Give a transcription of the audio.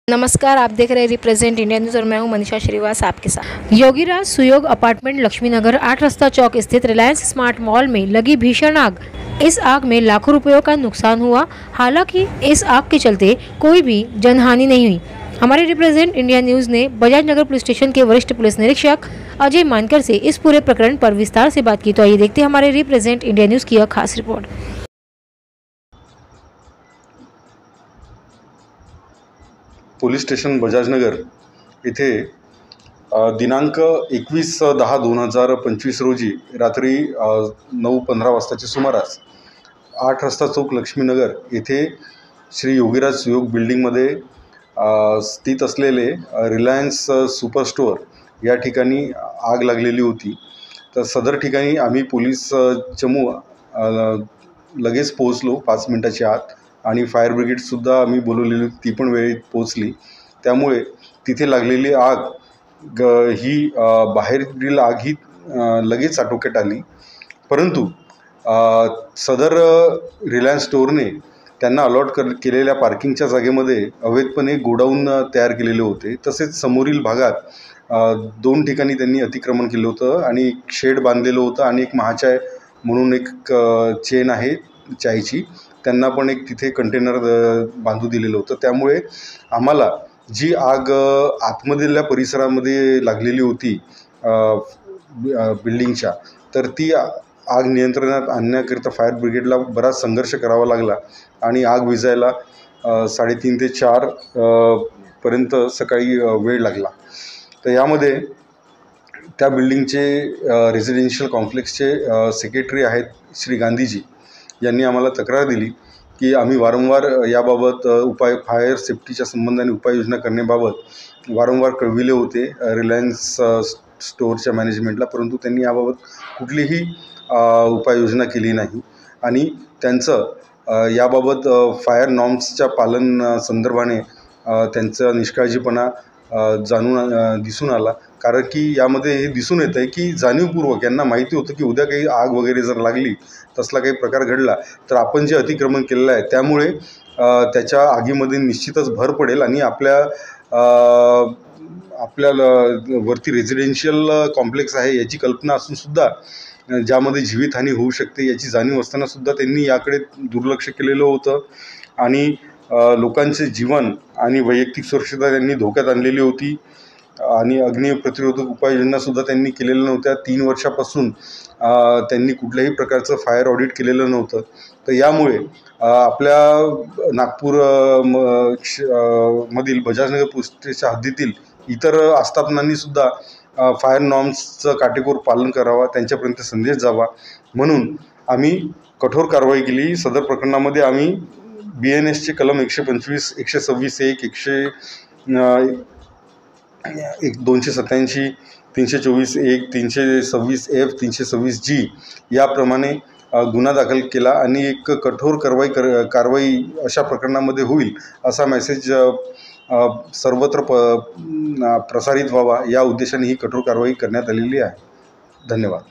नमस्कार, आप देख रहे हैं रिप्रेजेंट इंडिया न्यूज़ और मैं हूं मनीषा श्रीवास आपके साथ। योगीराज सुयोग अपार्टमेंट लक्ष्मीनगर 8 रास्ता चौक स्थित रिलायंस स्मार्ट मॉल में लगी भीषण आग। इस आग में लाखों रुपयों का नुकसान हुआ। हालांकि इस आग के चलते कोई भी जनहानि नहीं हुई। हमारे रिप्रेजेंट इंडिया न्यूज़ ने बजाज नगर पुलिस स्टेशन के वरिष्ठ पुलिस निरीक्षक अजय मानकर से इस पूरे प्रकरण पर विस्तार से बात की। तो आइए देखते हैं हमारे रिप्रेजेंट इंडिया न्यूज़ की यह खास रिपोर्ट। पोलीस स्टेशन बजाजनगर येथे दिनांक 21/10/2025 रोजी रात्री 9:15 वाजताच्या सुमारास 8 रस्ता चौक लक्ष्मीनगर येथे श्री योगीराज सुयोग बिल्डिंगमध्ये स्थित असलेले रिलायन्स सुपर स्टोअर या ठिकाणी आग लागलेली होती। तर सदर ठिकाणी आम्ही पोलीस चमू लगेच पोहोचलो 5 मिनिटाच्या आत आणि फायर ब्रिगेडसुद्धा आम्ही बोलवलेली, ती पण वेळेत पोहोचली। त्यामुळे तिथे लागलेली आग ही बाहेरील आग ही लगेच आटोक्यात आली। परंतु सदर रिलायन्स स्टोअरने त्यांना अलॉट केलेल्या पार्किंगच्या जागेमध्ये अवैधपणे गोडाऊन तयार केलेले होते। तसेच समोरील भागात 2 ठिकाणी त्यांनी अतिक्रमण केलं होतं आणि एक शेड बांधलेलं होतं आणि एक महाचाय म्हणून एक चेन आहे चायची, त्यांना पण एक तिथे कंटेनर बांधू दिलेलं होतं। त्यामुळे आम्हाला जी आग आतमधल्या परिसरामध्ये लागलेली होती बिल्डिंगच्या, तर ती आग नियंत्रणात आणण्याकरिता फायर ब्रिगेडला बराच संघर्ष करावा लागला आणि आग विझायला 3:30 ते 4 पर्यंत सकाळी वेळ लागला। तर यामध्ये त्या बिल्डिंगचे रेसिडेन्शियल कॉम्प्लेक्सचे सेक्रेटरी आहेत श्री गांधीजी यांनी आम्हाला तक्रार दिली की आम्ही वारंवार याबाबत फायर सेफ्टीच्या संबंधाने उपाययोजना करण्याबाबत वारंवार कळविले होते रिलायन्स स्टोअरच्या मॅनेजमेंटला, परंतु त्यांनी याबाबत कुठलीही उपाययोजना केली नाही आणि त्यांचं याबाबत फायर नॉर्म्सच्या पालन संदर्भाने त्यांचा निष्काळजीपणा दिसून आला। कारण की यामध्ये हे दिसून येतं आहे की जाणीवपूर्वक यांना माहिती होतं की उद्या काही आग वगैरे जर लागली, तसला काही प्रकार घडला तर आपण जे अतिक्रमण केलेलं आहे त्यामुळे त्याच्या आगीमध्ये निश्चितच भर पडेल आणि आपल्याला वरती रेसिडेन्शियल कॉम्प्लेक्स आहे याची कल्पना असूनसुद्धा ज्यामध्ये जीवितहानी होऊ शकते याची जाणीव असतानासुद्धा त्यांनी याकडे दुर्लक्ष केलेलं होतं आणि लोकांचे जीवन आणि वैयक्तिक सुरक्षितता त्यांनी धोक्यात आणलेली होती आणि अग्नी प्रतिरोधक उपाययोजनासुद्धा त्यांनी केलेल्या नव्हत्या। 3 वर्षापासून त्यांनी कुठल्याही प्रकारचं फायर ऑडिट केलेलं नव्हतं। तर यामुळे आपल्या नागपूर मधील बजाजनगर पोलीस स्टेशनच्या हद्दीतील इतर आस्थापनांनीसुद्धा फायर नॉर्म्सचं काटेकोर पालन करावा, त्यांच्यापर्यंत संदेश जावा म्हणून आम्ही कठोर कारवाई केली। सदर प्रकरणामध्ये आम्ही BNSचे कलम 125, 126(1), 287, 324(1), 326(f), 326(g) याप्रमाणे गुन्हा दाखल केला आणि एक कठोर कारवाई अशा प्रकरणामध्ये होईल असा मेसेज सर्वत्र प्रसारित व्हावा या उद्देशाने ही कठोर कारवाई करण्यात आलेली आहे। धन्यवाद।